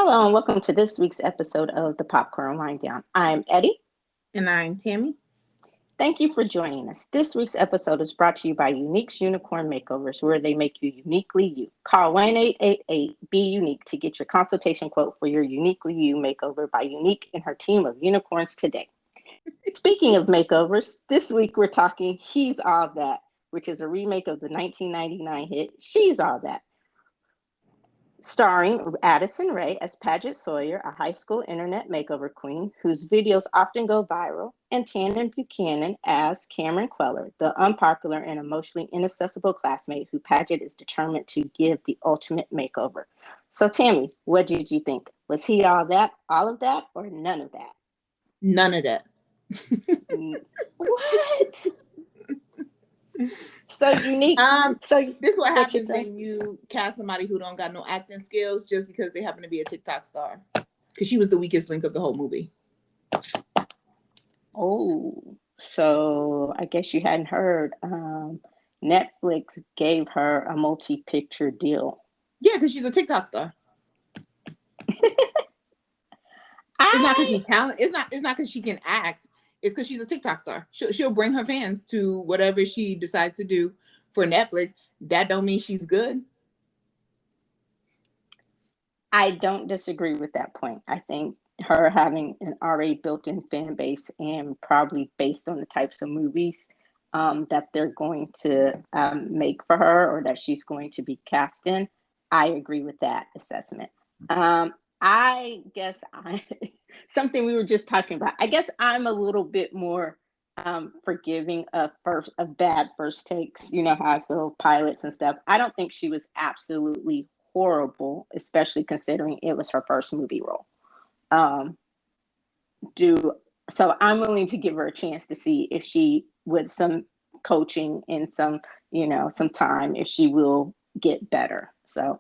Hello and welcome to this week's episode of the Popcorn Wind Down. I'm Eddie. And I'm Tammy. Thank you for joining us. This week's episode is brought to you by Unique's Unicorn Makeovers, where they make you uniquely you. Call 1-888-BE-UNIQUE to get your consultation quote for your Uniquely You makeover by Unique and her team of unicorns today. Speaking of makeovers, this week we're talking He's All That, which is a remake of the 1999 hit She's All That. Starring Addison Rae as Paget Sawyer, a high school internet makeover queen whose videos often go viral, and Tannen Buchanan as Cameron Queller, the unpopular and emotionally inaccessible classmate who Paget is determined to give the ultimate makeover. So Tammy, what did you think? Was he all of that, or none of that? None of that. What? So Unique. So this is what happens when you cast somebody who don't got no acting skills just because they happen to be a TikTok star. Because she was the weakest link of the whole movie. Oh, so I guess you hadn't heard. Netflix gave her a multi-picture deal. Yeah, because she's a TikTok star. It's not because she's talented. It's not because she can act. It's because she's a TikTok star. She'll bring her fans to whatever she decides to do for Netflix. That don't mean she's good. I don't disagree with that point. I think her having an already built-in fan base and probably based on the types of movies that they're going to make for her or that she's going to be cast in, I agree with that assessment. I guess something we were just talking about. I guess I'm a little bit more forgiving of bad first takes. You know how I feel pilots and stuff. I don't think she was absolutely horrible, especially considering it was her first movie role. So I'm willing to give her a chance to see if she, with some coaching and some time, if she will get better. So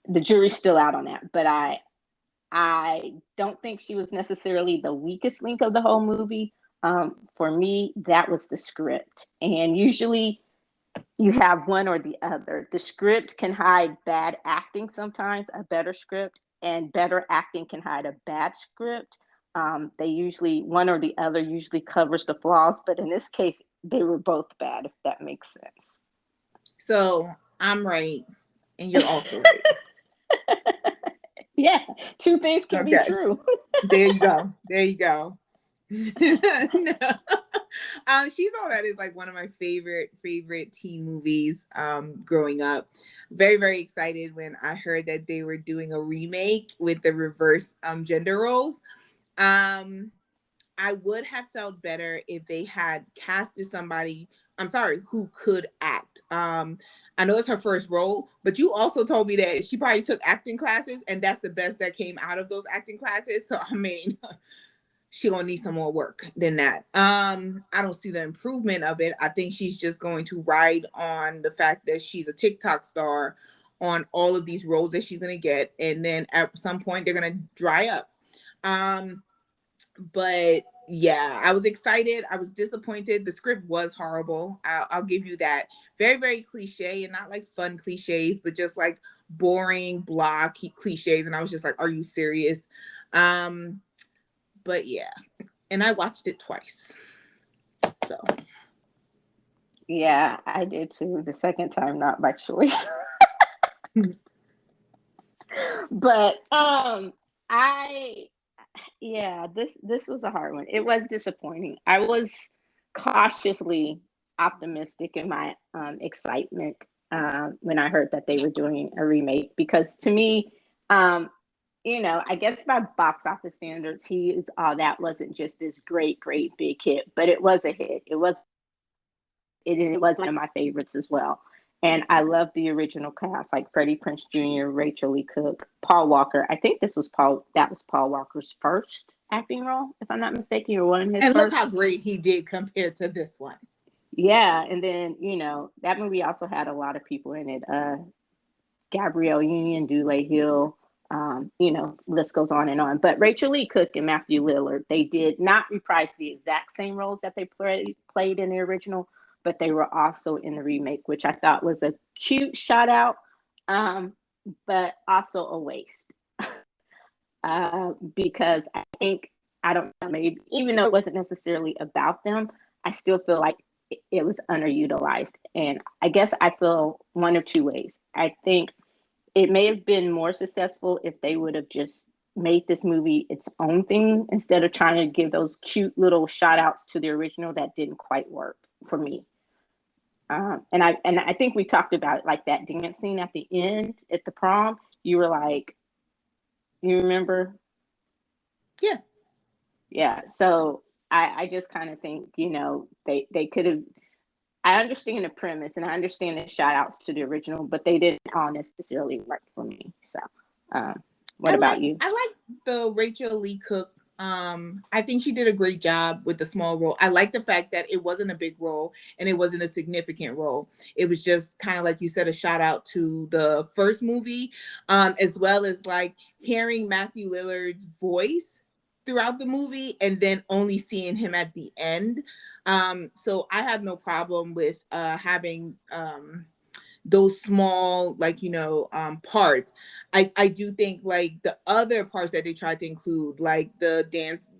the jury's still out on that, but I don't think she was necessarily the weakest link of the whole movie. For me, that was the script. And usually you have one or the other. The script can hide bad acting sometimes, a better script, and better acting can hide a bad script. They usually, one or the other usually covers the flaws, but in this case, they were both bad, if that makes sense. So I'm right, and you're also right. Yeah, two things can be true. There you go. No. She's All That is like one of my favorite teen movies growing up. Very, very excited when I heard that they were doing a remake with the reverse gender roles. I would have felt better if they had casted somebody, who could act. I know it's her first role, but you also told me that she probably took acting classes, and that's the best that came out of those acting classes. So, I mean, she gonna need some more work than that. I don't see the improvement of it. I think she's just going to ride on the fact that she's a TikTok star on all of these roles that she's gonna get, and then at some point they're gonna dry up. But yeah, I was excited. I was disappointed. The script was horrible. I'll give you that. Very, very cliche, and not like fun cliches, but just like boring blah cliches. And I was just like, are you serious? But yeah, and I watched it twice. So yeah, I did too. The second time, not by choice. But this was a hard one. It was disappointing. I was cautiously optimistic in my excitement when I heard that they were doing a remake, because to me, I guess by box office standards, He's All That wasn't just this great big hit, but it was a hit. It was one of my favorites as well. And I love the original cast, like Freddie Prinze Jr., Rachel Lee Cook, Paul Walker. I think that was Paul Walker's first acting role, if I'm not mistaken, or one of his first. And look how great he did compared to this one. Yeah, and then, that movie also had a lot of people in it. Gabrielle Union, Dule Hill, list goes on and on. But Rachel Lee Cook and Matthew Lillard, they did not reprise the exact same roles that they played in the original, but they were also in the remake, which I thought was a cute shout out, but also a waste. because I think, I don't know, maybe even though it wasn't necessarily about them, I still feel like it was underutilized. And I guess I feel one of two ways. I think it may have been more successful if they would have just made this movie its own thing instead of trying to give those cute little shout outs to the original that didn't quite work for me. And I think we talked about it, like that dance scene at the end at the prom. You were like, you remember? Yeah. Yeah. So I just kind of think, you know, they could have. I understand the premise and I understand the shout outs to the original, but they didn't all necessarily work for me. So, what about you? I like the Rachel Lee Cook. I think she did a great job with the small role. I like the fact that it wasn't a big role and it wasn't a significant role. It was just kind of like you said, a shout out to the first movie, as well as like hearing Matthew Lillard's voice throughout the movie and then only seeing him at the end. So I have no problem with having those small, like, you know, parts. I do think like the other parts that they tried to include, like the dance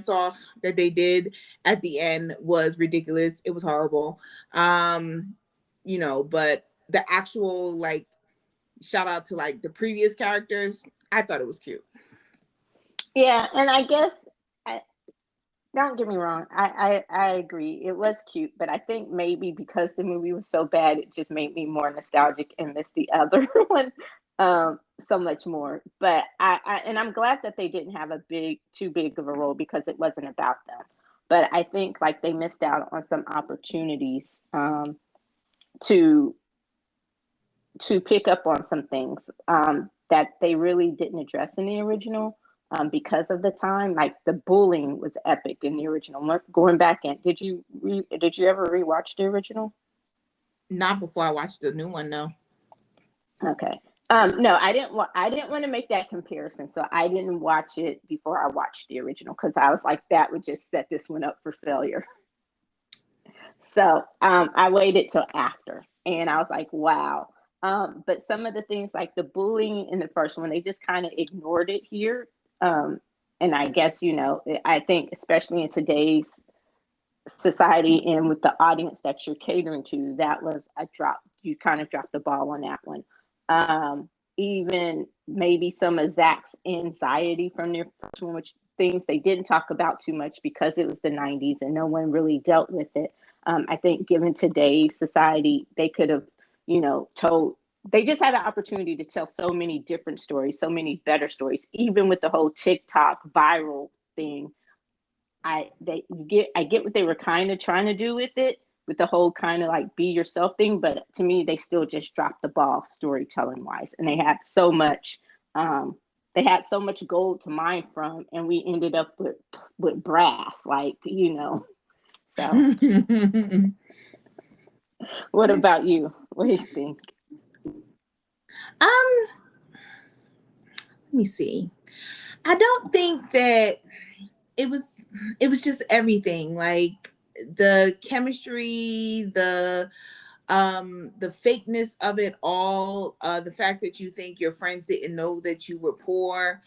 off that they did at the end was ridiculous. It was horrible. You know, but the actual like shout out to like the previous characters, I thought it was cute. Yeah, and I guess, don't get me wrong, I agree. It was cute, but I think maybe because the movie was so bad, it just made me more nostalgic and miss the other one so much more. But and I'm glad that they didn't have too big of a role because it wasn't about them. But I think like they missed out on some opportunities to pick up on some things that they really didn't address in the original. Because of the time, like the bullying was epic in the original. Going back in, did you ever rewatch the original? Not before I watched the new one, no. Okay. No, I didn't want to make that comparison, so I didn't watch it before I watched the original because I was like, that would just set this one up for failure. So I waited till after, and I was like, wow. But some of the things like the bullying in the first one, they just kind of ignored it here. And I guess, you know, I think especially in today's society and with the audience that you're catering to, that was a drop. You kind of dropped the ball on that one. Even maybe some of Zach's anxiety from the first one, which things they didn't talk about too much because it was the 90s and no one really dealt with it. I think given today's society, they could have, you know, they just had an opportunity to tell so many different stories, so many better stories, even with the whole TikTok viral thing. I get what they were kind of trying to do with it, with the whole kind of like be yourself thing, but to me, they still just dropped the ball storytelling wise, and they had so much gold to mine from, and we ended up with brass, like, you know. So, what about you? What do you think? Let me see. I don't think that it was just everything, like the chemistry, the fakeness of it all, the fact that you think your friends didn't know that you were poor,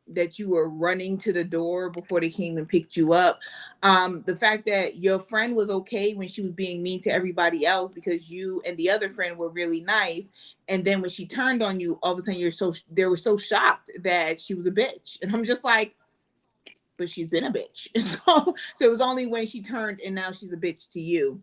that you were running to the door before they came and picked you up, the fact that your friend was okay when she was being mean to everybody else because you and the other friend were really nice, and then when she turned on you, all of a sudden they were so shocked that she was a bitch, and I'm just like, but she's been a bitch. So it was only when she turned and now she's a bitch to you,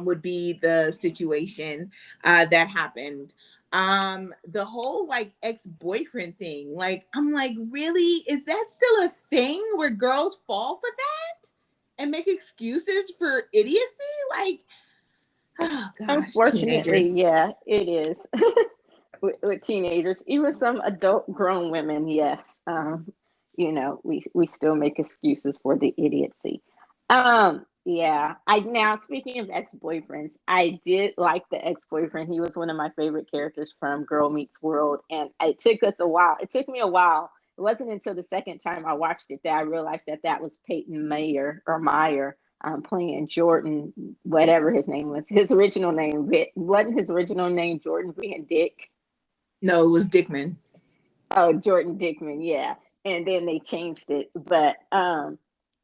would be the situation that happened. The whole like ex-boyfriend thing, like, I'm like, really? Is that still a thing where girls fall for that and make excuses for idiocy? Like, oh gosh, Unfortunately, teenagers. yeah, it is. With teenagers, even some adult grown women, yes. You know, we still make excuses for the idiocy. Yeah. I Now, speaking of ex-boyfriends, I did like the ex-boyfriend. He was one of my favorite characters from Girl Meets World, and it took us a while. It took me a while. It wasn't until the second time I watched it that I realized that was Peyton Meyer playing Jordan, whatever his name was. His original name wasn't his original name Jordan Van Dyke. No, it was Dickman. Oh, Jordan Dickman, yeah. And then they changed it. But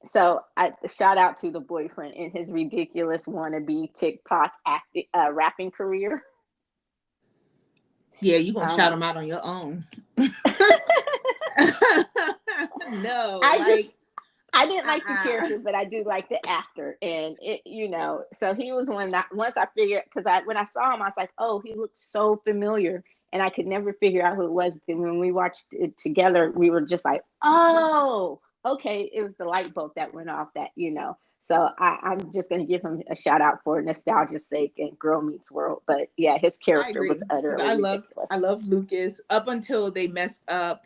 so I shout out to the boyfriend in his ridiculous wannabe TikTok rapping career. Yeah, you gonna shout Um them out on your own. No, I just like I didn't like the uh-uh. character, but I do like the actor, and so he was one that once I figured, because when I saw him, I was like, oh, he looked so familiar, and I could never figure out who it was. Then when we watched it together, we were just like, oh, okay, it was the light bulb that went off that. So I'm just gonna give him a shout out for nostalgia's sake and Girl Meets World. But yeah, his I character was agree because utterly I ridiculous. loved Lucas up until they messed up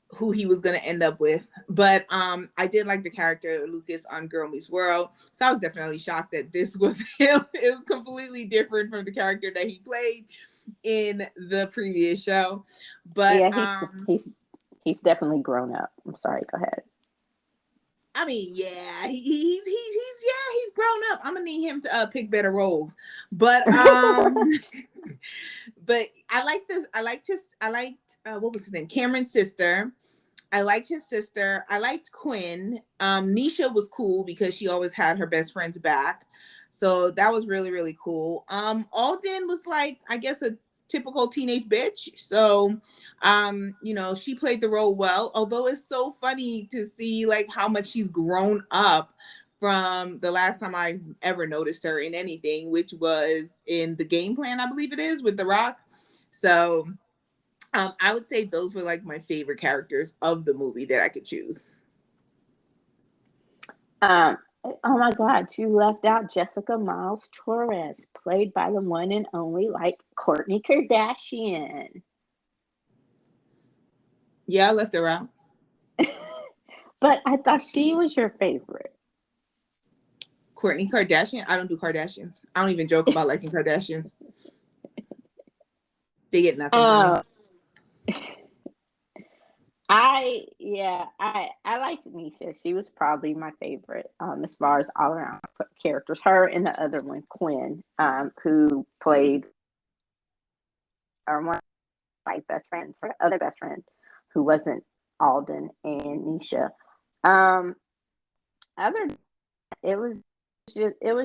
who he was going to end up with. But I did like the character Lucas on Girl Meets World. So I was definitely shocked that this was him. It was completely different from the character that he played in the previous show. But Yeah, he's definitely grown up. I'm sorry, go ahead. I mean, yeah, he's grown up. I'm gonna need him to pick better roles, but but I like this. I liked what was his name? Cameron's sister. I liked his sister. I liked Quinn. Nisha was cool because she always had her best friend's back. So that was really, really cool. Alden was like, I guess, a typical teenage bitch. So she played the role well. Although it's so funny to see like how much she's grown up from the last time I ever noticed her in anything, which was in the game plan, I believe it is, with The Rock. So I would say those were like my favorite characters of the movie that I could choose. Um, oh my God, you left out Jessica Miles Torres, played by the one and only like Kourtney Kardashian. Yeah, I left her out. But I thought she was your favorite. Kourtney Kardashian. I don't do Kardashians. I don't even joke about liking Kardashians. They get nothing from me. Um, I liked Nisha. She was probably my favorite as far as all around characters. Her and the other one, Quinn, who played or one of my best friends, her other best friend, who wasn't Alden and Nisha. Um, other it was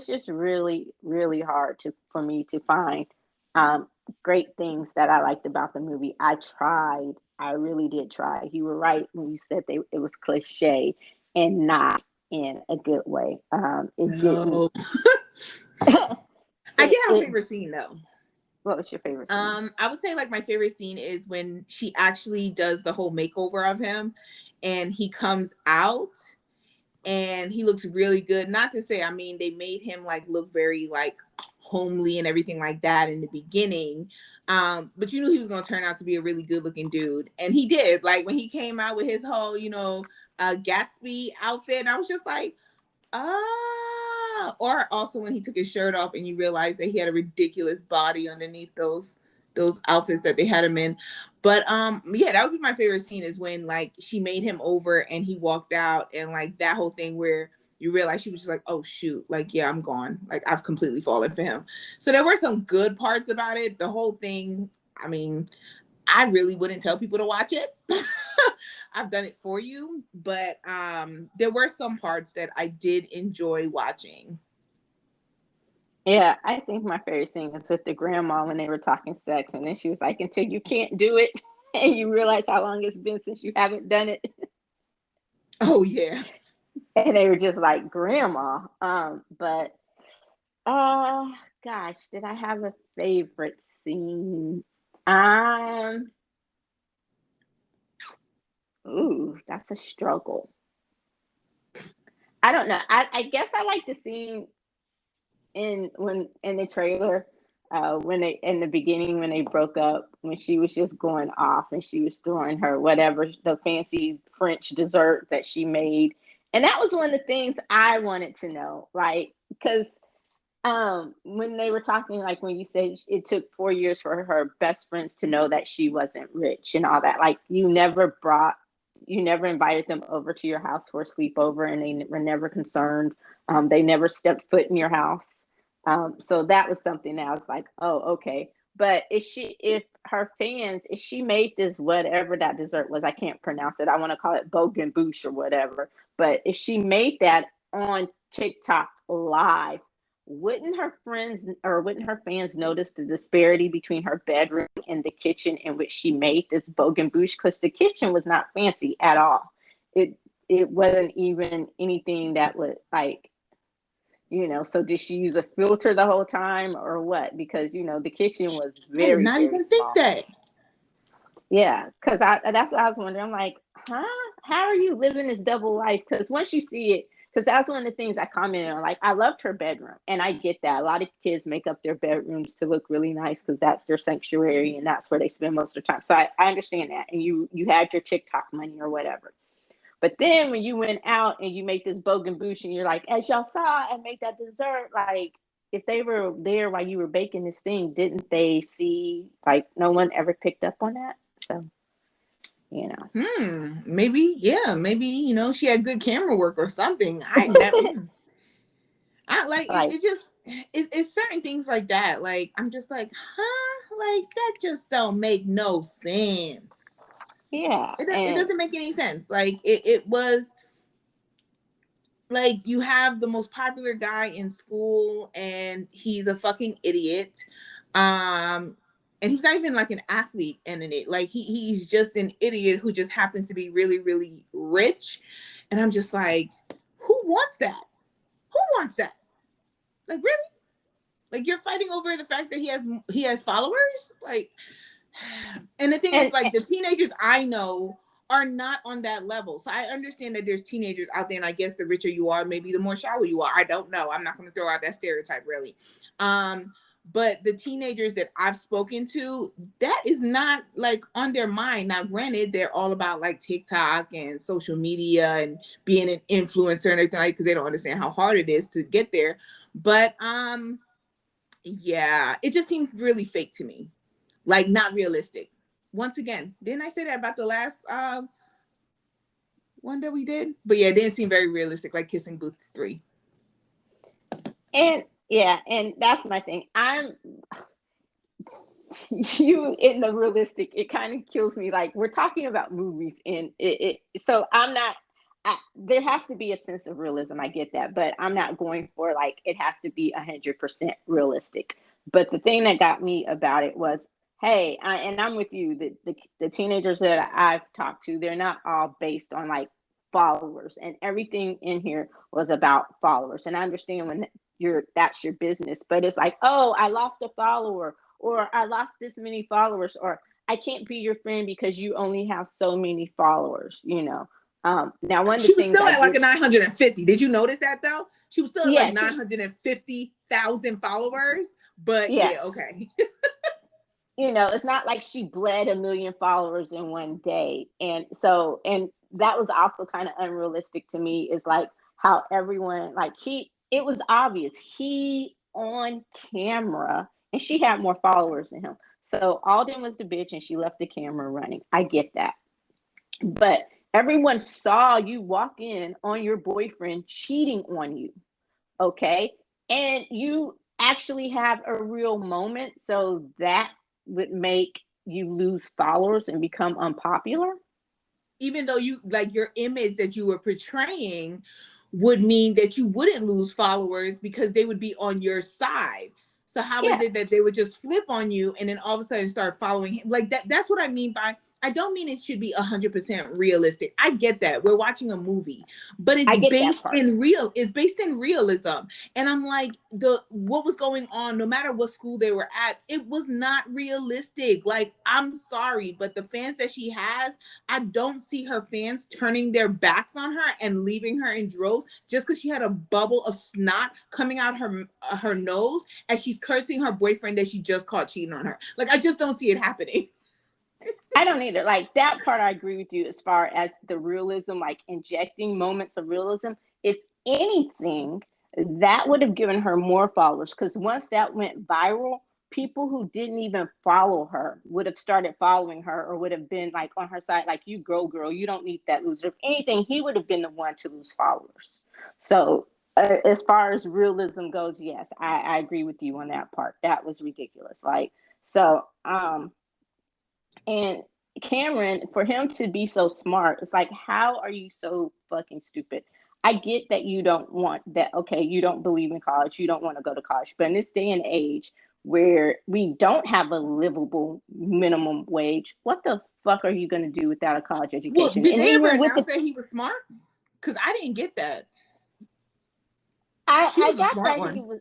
just really really hard for me to find um, great things that I liked about the movie. I really did try. You were right when you said it was cliche and not in a good way. It didn't. No. I did it, have a it favorite scene though. What was your favorite scene? I would say like my favorite scene is when she actually does the whole makeover of him and he comes out and he looks really good. Not to say, I mean, they made him like look very like homely and everything like that in the beginning. But you knew he was gonna turn out to be a really good looking dude. And he did. Like when he came out with his whole, Gatsby outfit, and I was just like, ah. Or also when he took his shirt off and you realized that he had a ridiculous body underneath those outfits that they had him in. But yeah, that would be my favorite scene is when like she made him over and he walked out and like that whole thing where you realize she was just like, oh shoot, like yeah, I'm gone. Like I've completely fallen for him. So there were some good parts about it. The whole thing, I mean, I really wouldn't tell people to watch it. I've done it for you, but there were some parts that I did enjoy watching. Yeah, I think my favorite scene is with the grandma when they were talking sex, and then she was like, "Until you can't do it, and you realize how long it's been since you haven't done it." Oh yeah. And they were just like, "Grandma." But uh, gosh, did I have a favorite scene? Um, that's a struggle. I don't know. I guess I like the scene in the trailer when they in the beginning when they broke up, when she was just going off and she was throwing her whatever the fancy French dessert that she made, and that was one of the things I wanted to know, like, because when they were talking, like when you said it took 4 years for her best friends to know that she wasn't rich and all that, like you never invited them over to your house for a sleepover, and they were never concerned. They never stepped foot in your house. So that was something that I was like, oh, okay. But if her fans, if she made this, whatever that dessert was, I can't pronounce it. I want to call it bogan bouche or whatever. But if she made that on TikTok live, wouldn't her fans notice the disparity between her bedroom and the kitchen in which she made this bogan bouche? Because the kitchen was not fancy at all. It it wasn't even anything that would like, so did she use a filter the whole time or what? Because the kitchen was I did very, not very even think small. that. Yeah, because that's what I was wondering. I'm like, huh? How are you living this double life? Because once you see it, because that's one of the things I commented on. Like, I loved her bedroom, and I get that. A lot of kids make up their bedrooms to look really nice because that's their sanctuary and that's where they spend most of their time. So I understand that. And you had your TikTok money or whatever. But then when you went out and you make this bogan bouche and you're like, as y'all saw, I made that dessert. Like, if they were there while you were baking this thing, didn't they see, like, no one ever picked up on that? So, you know. Maybe, yeah, maybe, she had good camera work or something. I never, I like it, Like, it just, it's certain things like that. Like, I'm just like, huh? Like, that just don't make no sense. yeah. It And doesn't make any sense. Like, it was like you have the most popular guy in school and he's a fucking idiot. Um, and he's not even like an athlete and an it. Like he's just an idiot who just happens to be really, really rich. And I'm just like, who wants that? Who wants that? Like, really? Like, you're fighting over the fact that he has followers? Like, and the thing is, and like, the teenagers I know are not on that level. So I understand that there's teenagers out there, and I guess the richer you are, maybe the more shallow you are. I don't know. I'm not going to throw out that stereotype, really. But the teenagers that I've spoken to, that is not like on their mind. Now, granted, they're all about like TikTok and social media and being an influencer and everything, like, because they don't understand how hard it is to get there. But yeah, it just seems really fake to me, like not realistic. Once again, didn't I say that about the last one that we did? But yeah, it didn't seem very realistic, like Kissing Booth 3. and yeah, and that's my thing. I'm you in the realistic, it kind of kills me. Like, we're talking about movies, and so I'm not, there has to be a sense of realism. I get that, but I'm not going for like it has to be 100% realistic. But the thing that got me about it was, hey, and I'm with you. The teenagers that I've talked to, they're not all based on like followers, and everything in here was about followers. And I understand when that's your business, but it's like, oh, I lost a follower, or I lost this many followers, or I can't be your friend because you only have so many followers. Now, one of the She was things still I at like did, a 950. Did you notice that though? She was still at like yes, 950,000 followers. But yeah, yes, okay. it's not like she bled 1 million followers in one day. And that was also kind of unrealistic to me, is like how everyone, like, it was obvious he on camera, and she had more followers than him. So Alden was the bitch and she left the camera running. I get that. But everyone saw you walk in on your boyfriend cheating on you. Okay. And you actually have a real moment. So that would make you lose followers and become unpopular. Even though you like your image that you were portraying would mean that you wouldn't lose followers because they would be on your side. So how is Yeah, it that they would just flip on you and then all of a sudden start following him? Like that's what I mean by, I don't mean it should be 100% realistic. I get that. We're watching a movie, but I get that part. it's based in realism. And I'm like, what was going on, no matter what school they were at, it was not realistic. Like, I'm sorry, but the fans that she has, I don't see her fans turning their backs on her and leaving her in droves just because she had a bubble of snot coming out her nose as she's cursing her boyfriend that she just caught cheating on her. Like, I just don't see it happening. I don't either. Like, that part, I agree with you as far as the realism, like injecting moments of realism. If anything, that would have given her more followers, because once that went viral, people who didn't even follow her would have started following her, or would have been like on her side, like, you grow, girl, you don't need that loser. If anything, he would have been the one to lose followers. So, as far as realism goes, yes, I agree with you on that part. That was ridiculous. Like, So, and Cameron, for him to be so smart, it's like, how are you so fucking stupid? I get that you don't want that. Okay, you don't believe in college. You don't want to go to college. But in this day and age where we don't have a livable minimum wage, what the fuck are you going to do without a college Well, education? did And they ever even with announce the, that he was smart? Because I didn't get that. She I was a got smart that he one. was,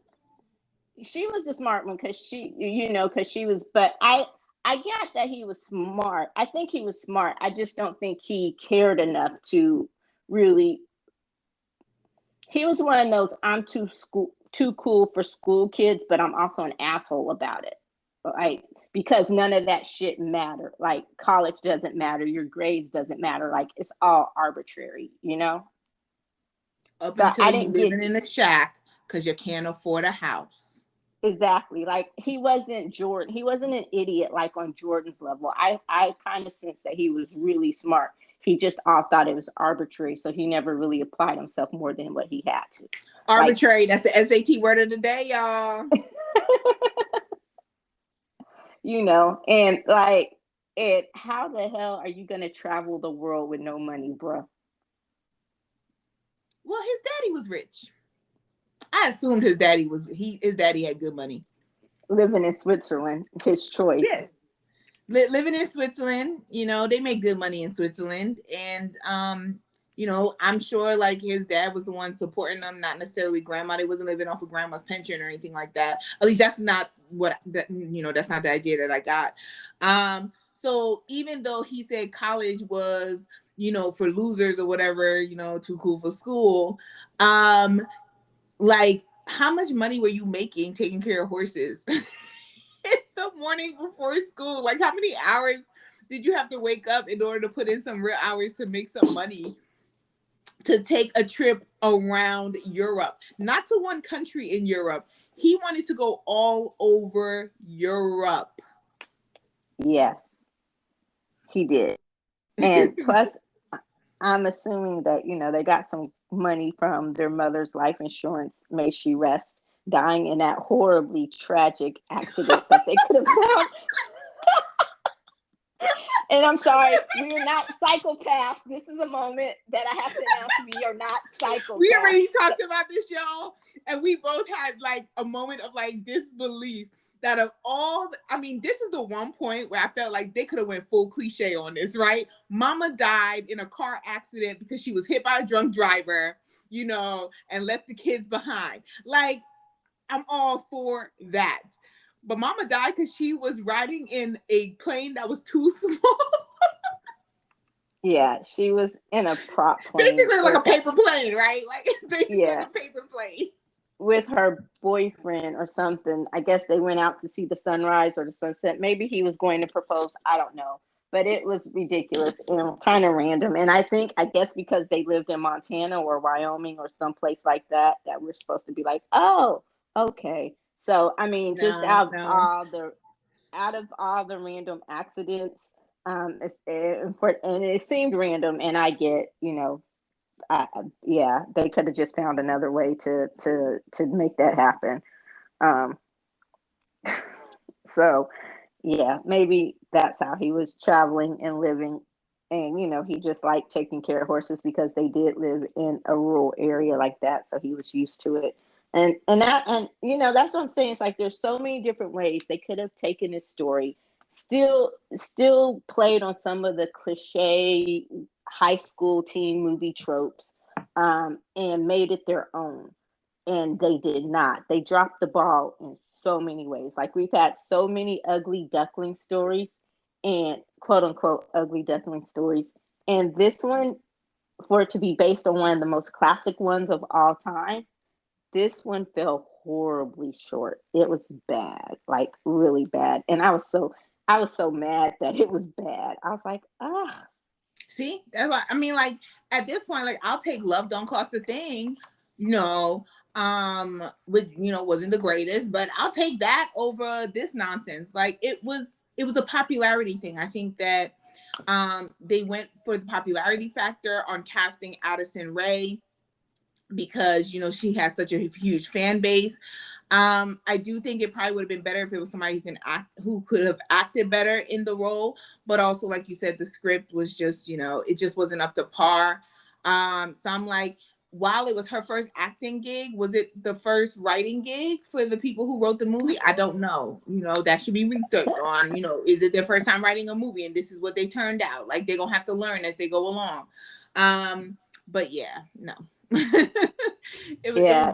she was the smart one because because she was, but I get that he was smart. I think he was smart. I just don't think he cared enough to really. He was one of those too cool for school kids, but I'm also an asshole about it. Like, because none of that shit matter. Like, college doesn't matter, your grades doesn't matter. Like, it's all arbitrary, you know? Up So until I you didn't get living in a shack because you can't afford a house. exactly, like, he wasn't Jordan. He wasn't an idiot like on Jordan's level. I kind of sense that he was really smart. He just all thought it was arbitrary, so he never really applied himself more than what he had to. Like, Arbitrary. That's the SAT word of the day, y'all. and like, how the hell are you gonna travel the world with no money, bro? Well, his daddy was rich. I assumed his daddy had good money. Living in Switzerland, his Yeah. choice. Living in Switzerland, they make good money in Switzerland. And I'm sure like his dad was the one supporting them, not necessarily grandma. They wasn't living off of grandma's pension or anything like that. At least that's not that's not the idea that I got. So even though he said college was, for losers or whatever, too cool for school, like, how much money were you making taking care of horses in the morning before school? Like, how many hours did you have to wake up in order to put in some real hours to make some money to take a trip around Europe? Not to one country in Europe. He wanted to go all over Europe. Yes, he did. And plus, I'm assuming that, they got some money from their mother's life insurance. May she rest, dying in that horribly tragic accident that they could have found. And I'm sorry, we are not psychopaths. This is a moment that I have to announce we are not psychopaths. We already talked about this, y'all, and we both had like a moment of like disbelief that of all, this is the one point where I felt like they could have went full cliche on this, right? Mama died in a car accident because she was hit by a drunk driver, and left the kids behind. Like, I'm all for that. But mama died because she was riding in a plane that was too small. Yeah, she was in a prop plane. Basically like a paper plane, right? Like, basically like a paper plane. With her boyfriend or something. I guess they went out to see the sunrise or the sunset. Maybe he was going to propose. I don't know. But it was ridiculous and kind of random. And I guess because they lived in Montana or Wyoming or someplace like that, that we're supposed to be like, oh, okay. So just out of all the random accidents, and it seemed random. And I get, yeah, they could have just found another way to make that happen. So yeah, maybe that's how he was traveling and living. And he just liked taking care of horses because they did live in a rural area like that, so he was used to it. And that's what I'm saying. It's like there's so many different ways they could have taken this story, still played on some of the cliche high school teen movie tropes, and made it their own. And they did not. They dropped the ball in so many ways. Like, we've had so many ugly duckling stories and quote unquote ugly duckling stories. And this one, for it to be based on one of the most classic ones of all time, this one fell horribly short. It was bad, like really bad. And I was so mad that it was bad. I was like, ah. See, that's what like, at this point, like, I'll take Love Don't Cost a Thing, which wasn't the greatest, but I'll take that over this nonsense. Like, it was a popularity thing. I think that they went for the popularity factor on casting Addison Rae. because, you know, she has such a huge fan base. I do think it probably would have been better if it was somebody who could have acted better in the role, but also, like you said, the script was just, you know, it just wasn't up to par. So I'm like, while it was her first acting gig, was it the first writing gig for the people who wrote the movie? I don't know. You know, that should be researched on, you know, is it their first time writing a movie and this is what they turned out? Like, they're gonna have to learn as they go along. But yeah, no. It was Yeah,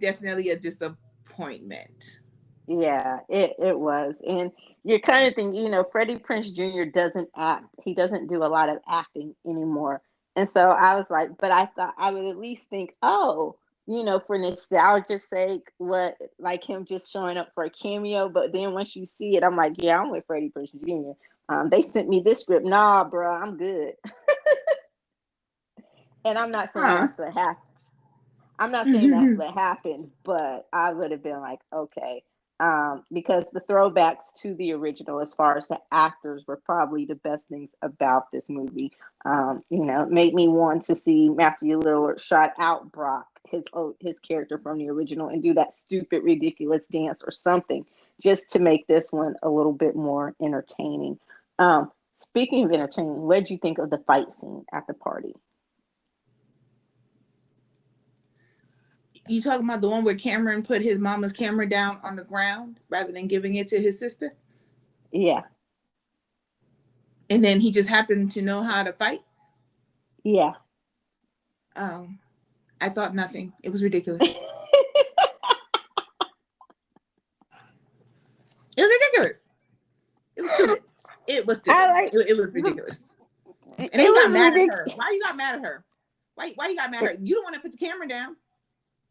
definitely a disappointment. yeah, it was. And you're kind of thinking, you know, Freddie Prinze Jr. doesn't act. He doesn't do a lot of acting anymore. And so I was like, but I thought I would at least think, oh, you know, for nostalgia's sake, what, like him just showing up for a cameo. But then once you see it, I'm like, yeah, I'm with Freddie Prinze Jr. They sent me this script. Nah, bro, I'm good. And I'm not saying Huh. that's what happened. I'm not saying that's what happened, but I would have been like, okay. Because the throwbacks to the original, as far as the actors, were probably the best things about this movie. You know, it made me want to see Matthew Lillard shout out Brock, his character from the original, and do that stupid, ridiculous dance or something, just to make this one a little bit more entertaining. Speaking of entertaining, what did you think of the fight scene at the party? You talking about the one where Cameron put his mama's camera down on the ground rather than giving it to his sister? Yeah, And then he just happened to know how to fight? yeah. Oh, I thought nothing. It was ridiculous. It was ridiculous. It was stupid. It was I stupid. like It was the, ridiculous. it And then he got was mad at her. ridiculous. Why you got mad at her? Why you got mad at her? You don't want to put the camera down.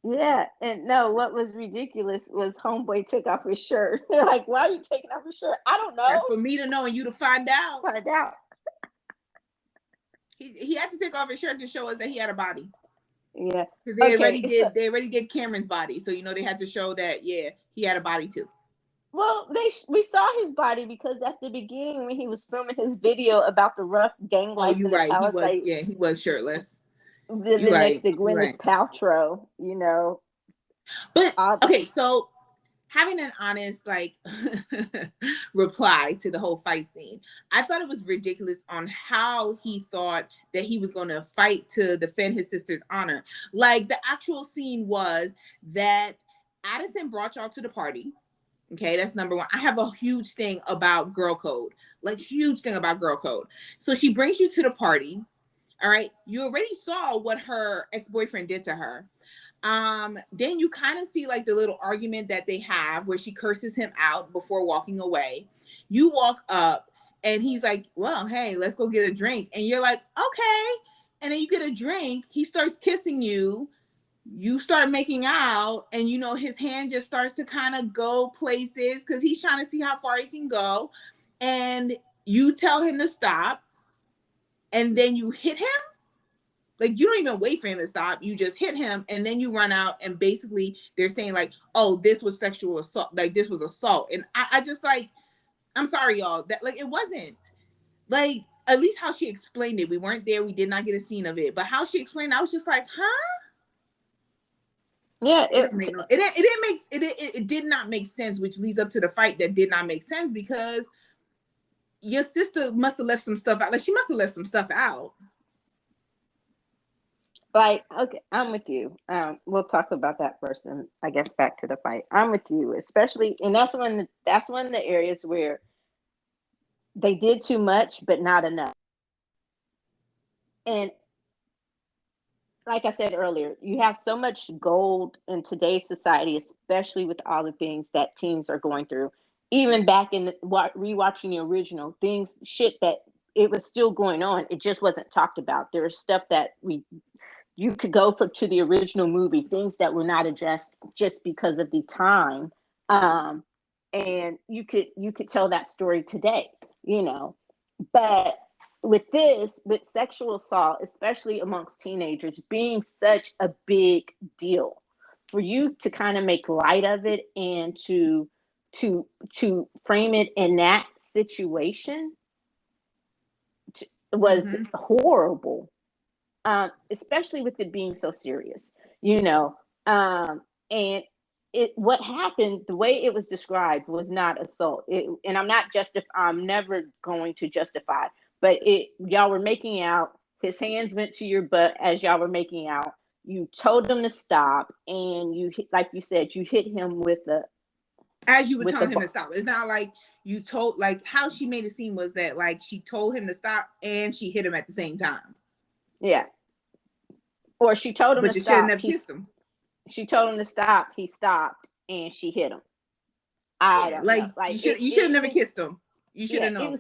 Yeah, and no, what was ridiculous was Homeboy took off his shirt. They're like, why are you taking off your shirt? I don't know. That's for me to know and you to find out. Find out. He had to take off his shirt to show us that he had a body. Yeah. Because Okay. So, they already did Cameron's body. So, you know, they had to show that, yeah, he had a body too. well, we saw his body because at the beginning when he was filming his video about the rough gang Oh, life you're in the right. Palisades, He was shirtless. You're living next right. to You're Gwyneth right. Paltrow, you know. But Uh, okay, so having an honest like reply to the whole fight scene, I thought it was ridiculous on how he thought that he was going to fight to defend his sister's honor. Like, the actual scene was that Addison brought y'all to the party. Okay, that's number one. I have a huge thing about girl code, like huge thing about girl code. So she brings you to the party. All right, you already saw what her ex-boyfriend did to her. Then you kind of see like the little argument that they have where she curses him out before walking away. You walk up and he's like, well, hey, let's go get a drink. And you're like, okay. And then you get a drink, he starts kissing you, you start making out, and you know his hand just starts to kind of go places because he's trying to see how far he can go. And you tell him to stop, and then you hit him. Like, you don't even wait for him to stop. You just hit him, and then you run out. And basically, they're saying like, "Oh, this was sexual assault. Like, this was assault." And I just like, I'm sorry, y'all. That like, it wasn't like, at least how she explained it. We weren't there. We did not get a scene of it. But how she explained, I was just like, huh? yeah, It didn't make no. It didn't make it did not make sense, which leads up to the fight that did not make sense because your sister must have left some stuff out. Like, she must have left some stuff out. like, okay, I'm with you. We'll talk about that first, and I guess back to the fight. I'm with you, especially, and that's one of the areas where they did too much, but not enough. And like I said earlier, you have so much gold in today's society, especially with all the things that teens are going through. Even back in rewatching the original things, shit that it was still going on. It just wasn't talked about. There's stuff that you could go to the original movie, things that were not addressed just because of the time, and you could tell that story today, you know. But with sexual assault, especially amongst teenagers, being such a big deal, for you to kind of make light of it and to frame it in that situation was Mm-hmm. horrible. Especially with it being so serious. you know. And what happened, the way it was described was not assault. And I'm never going to justify, but y'all were making out. His hands went to your butt as y'all were making out. You told him to stop, and like you said, you hit him with a as you were telling him to stop. It's not like you told, like how she made it seem was that like she told him to stop and she hit him at the same time. Yeah. Or she told him but to you should have stop. never kissed him. She told him to stop. He stopped, and she hit him. I don't know. Like you should have never kissed him. You should have known.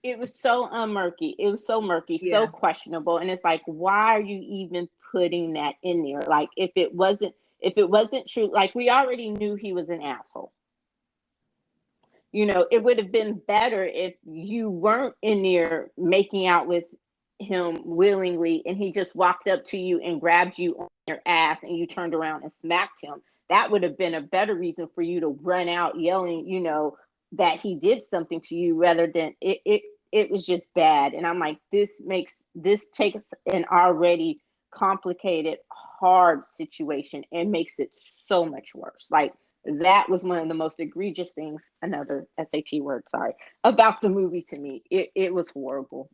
It was so murky. It was so murky, so questionable. And it's like, why are you even putting that in there? Like, if it wasn't true, like we already knew he was an asshole. You know, it would have been better if you weren't in there making out with him willingly and he just walked up to you and grabbed you on your ass and you turned around and smacked him. That would have been a better reason for you to run out yelling, you know, that he did something to you, rather than it was just bad. And I'm like, this takes an already complicated, hard situation and makes it so much worse. Like, that was one of the most egregious things, another SAT word, sorry, about the movie to me. It was horrible.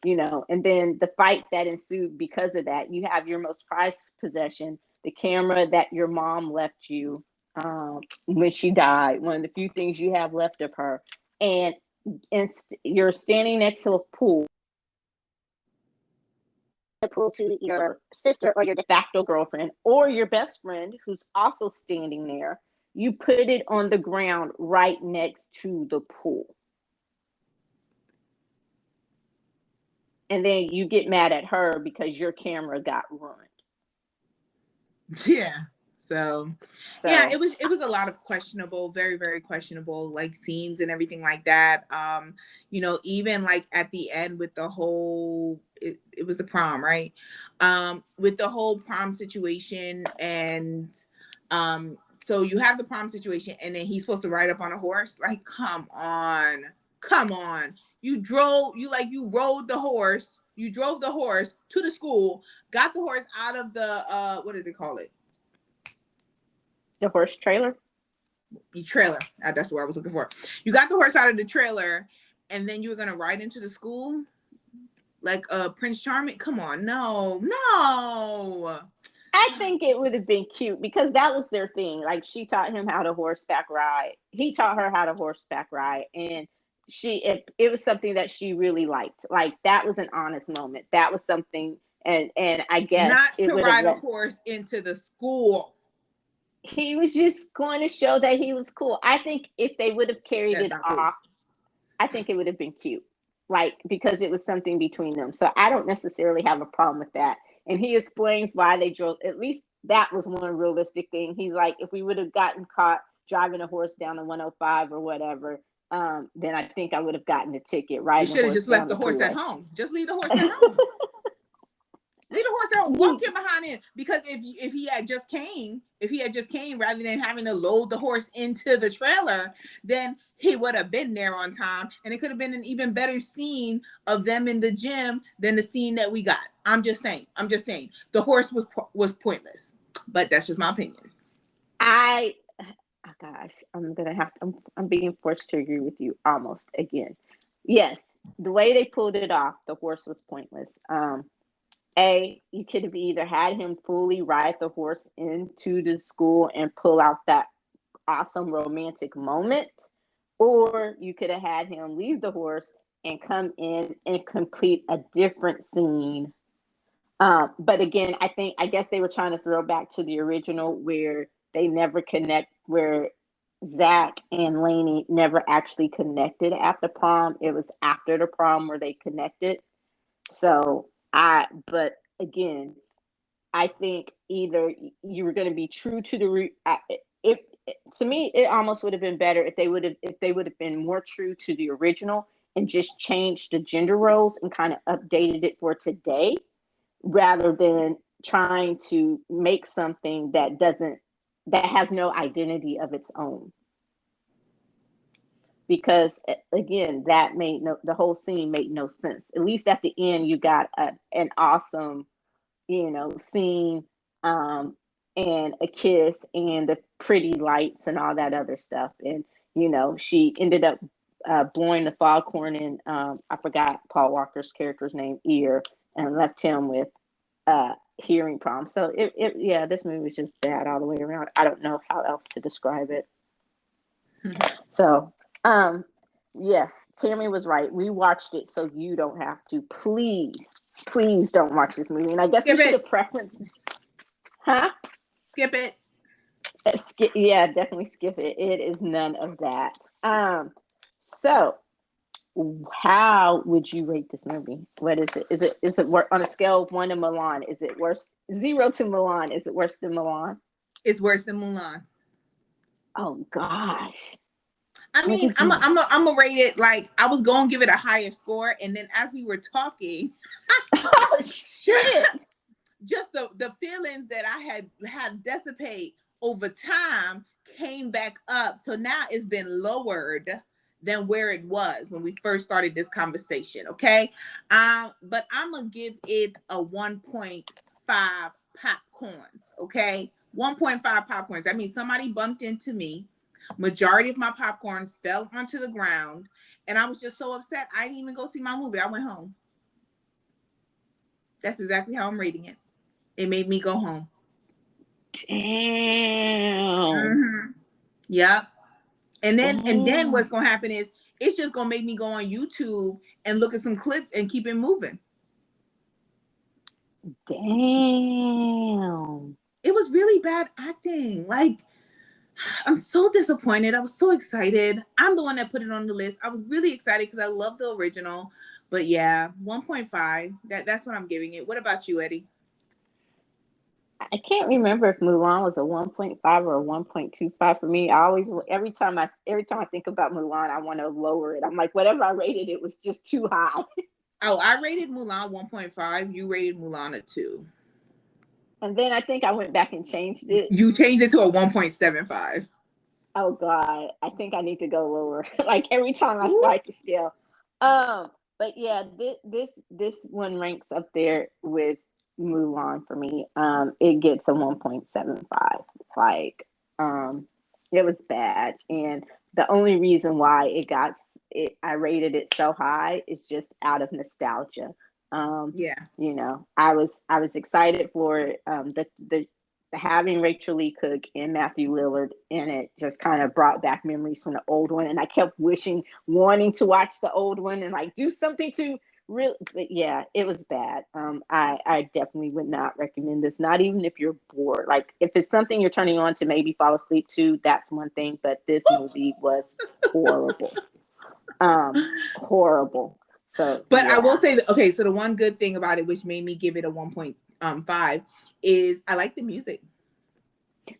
You know, and then the fight that ensued because of that. You have your most prized possession, the camera that your mom left you when she died, one of the few things you have left of her, and you're standing next to a pool to your sister or your de facto girlfriend or your best friend who's also standing there. You put it on the ground right next to the pool. And then you get mad at her because your camera got ruined. Yeah. So yeah, it was a lot of questionable, very, very questionable, like, scenes and everything like that. You know, even like at the end with the whole, it was the prom, right? With the whole prom situation, and so you have the prom situation, and then he's supposed to ride up on a horse. Like, come on. You rode the horse. You drove the horse to the school, got the horse out of the what do they call it? The horse trailer. The trailer. That's what I was looking for. You got the horse out of the trailer, and then you were gonna ride into the school like Prince Charming. Come on, no. I think it would have been cute because that was their thing. Like, she taught him how to horseback ride. He taught her how to horseback ride, and it was something that she really liked. Like, that was an honest moment. That was something, and I guess not to ride a horse into the school. He was just going to show that he was cool. I think if they would have carried it off, I think it would have been cute. Like, because it was something between them. So I don't necessarily have a problem with that. And he explains why they drove. At least that was one realistic thing. He's like, if we would have gotten caught driving a horse down the 105 or whatever, then I think I would have gotten a ticket. Right? You should have just left the horse at home. Just leave the horse at home. Leave the horse out, walk him behind him. Because if he had just came rather than having to load the horse into the trailer, then he would have been there on time, and it could have been an even better scene of them in the gym than the scene that we got. I'm just saying. The horse was pointless, but that's just my opinion. Oh gosh, I'm being forced to agree with you almost again. Yes, the way they pulled it off, the horse was pointless. You could have either had him fully ride the horse into the school and pull out that awesome romantic moment, or you could have had him leave the horse and come in and complete a different scene. But again, I guess they were trying to throw back to the original where they never connect, where Zach and Lainey never actually connected at the prom. It was after the prom where they connected. But again, I think either you were going to be true to to me, it almost would have been better if they would have been more true to the original and just changed the gender roles and kind of updated it for today, rather than trying to make something that has no identity of its own. Because again, the whole scene made no sense. At least at the end, you got an awesome, scene and a kiss and the pretty lights and all that other stuff. And, she ended up blowing the foghorn in, I forgot Paul Walker's character's name, ear, and left him with hearing problems. So yeah, this movie was just bad all the way around. I don't know how else to describe it. So, yes, Tammy was right. We watched it so you don't have to. Please don't watch this movie. And I guess we should have preferenced. Huh? Skip it. Yeah, definitely skip it. It is none of that. So how would you rate this movie? What is it? Is it on a scale of 1 to Milan? Is it worse? 0 to Milan. Is it worse than Milan? It's worse than Mulan. Oh gosh. I mean, I'm gonna rate it like I was gonna give it a higher score, and then as we were talking, oh shit. Just the feelings that I had dissipate over time came back up. So now it's been lowered than where it was when we first started this conversation. Okay. But I'm gonna give it a 1.5 popcorns. Okay. 1.5 popcorns. That means somebody bumped into me. Majority of my popcorn fell onto the ground, and I was just so upset. I didn't even go see my movie. I went home. That's exactly how I'm rating it. It made me go home. Damn. Mm-hmm. Yep. And then what's gonna happen is it's just gonna make me go on YouTube and look at some clips and keep it moving. Damn. It was really bad acting. Like, I'm so disappointed. I was so excited. I'm the one that put it on the list. I was really excited because I love the original. But yeah, 1.5. That's what I'm giving it. What about you, Eddie? I can't remember if Mulan was a 1.5 or a 1.25 for me. Every time I think about Mulan, I want to lower it. I'm like, whatever I rated, it was just too high. Oh, I rated Mulan 1.5. You rated Mulan a 2. And then I think I went back and changed it. You changed it to a 1.75. Oh God, I think I need to go lower. Like every time I slide the scale. But yeah, this one ranks up there with Mulan for me. It gets a 1.75. Like, it was bad, and the only reason why I rated it so high is just out of nostalgia. Yeah, I was excited for the having Rachel Lee Cook and Matthew Lillard in it just kind of brought back memories from the old one, and I kept wanting to watch the old one and like do something to really. But yeah, it was bad. I definitely would not recommend this. Not even if you're bored. Like if it's something you're turning on to maybe fall asleep to, that's one thing. But this movie was horrible. Horrible. So, but yeah. I will say that, okay, so the one good thing about it, which made me give it a 1.5, is I like the music.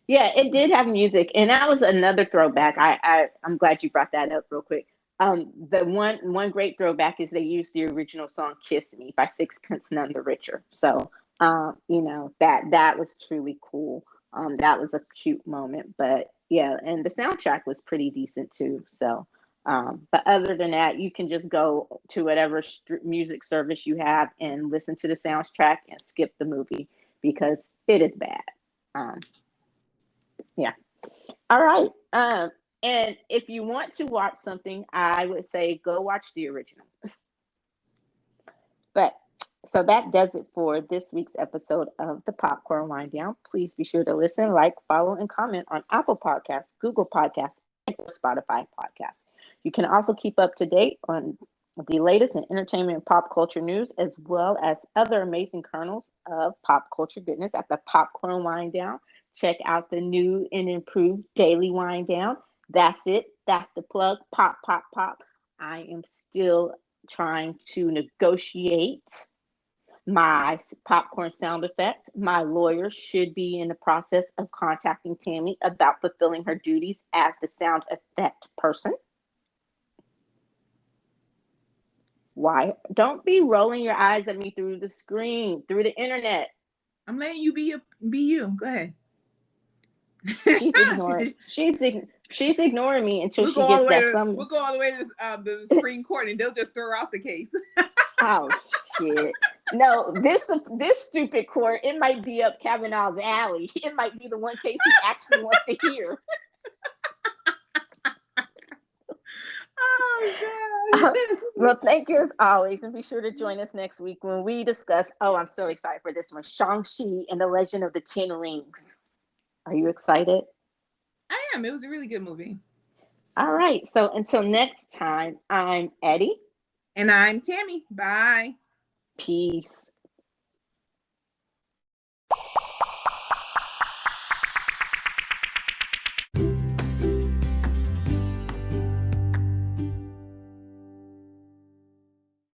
Yeah, it did have music, and that was another throwback. I'm glad you brought that up real quick. The one great throwback is they used the original song "Kiss Me" by Sixpence None the Richer. So, that was truly cool. That was a cute moment, but yeah, and the soundtrack was pretty decent too. So, but other than that, you can just go to whatever music service you have and listen to the soundtrack and skip the movie because it is bad. Yeah. All right. And if you want to watch something, I would say go watch the original. But so that does it for this week's episode of the Popcorn Wind Down. Please be sure to listen, like, follow, and comment on Apple Podcasts, Google Podcasts, and Spotify Podcasts. You can also keep up to date on the latest in entertainment and pop culture news, as well as other amazing kernels of pop culture goodness at the Popcorn Wind Down. Check out the new and improved Daily Wind Down. That's it. That's the plug. Pop, pop, pop. I am still trying to negotiate my popcorn sound effect. My lawyer should be in the process of contacting Tammy about fulfilling her duties as the sound effect person. Why? Don't be rolling your eyes at me through the screen, through the internet. I'm letting you be you. Go ahead. She's ignoring. She's ignoring me until she gets that. We'll go all the way to the Supreme Court, and they'll just throw out the case. Oh shit! No, this stupid court, it might be up Kavanaugh's alley. It might be the one case he actually wants to hear. Oh God. Well, thank you as always, and be sure to join us next week when we discuss. Oh, I'm so excited for this one, Shang-Chi and the Legend of the Ten Rings. Are you excited? I am. It was a really good movie. All right. So until next time, I'm Eddie. And I'm Tammy. Bye. Peace.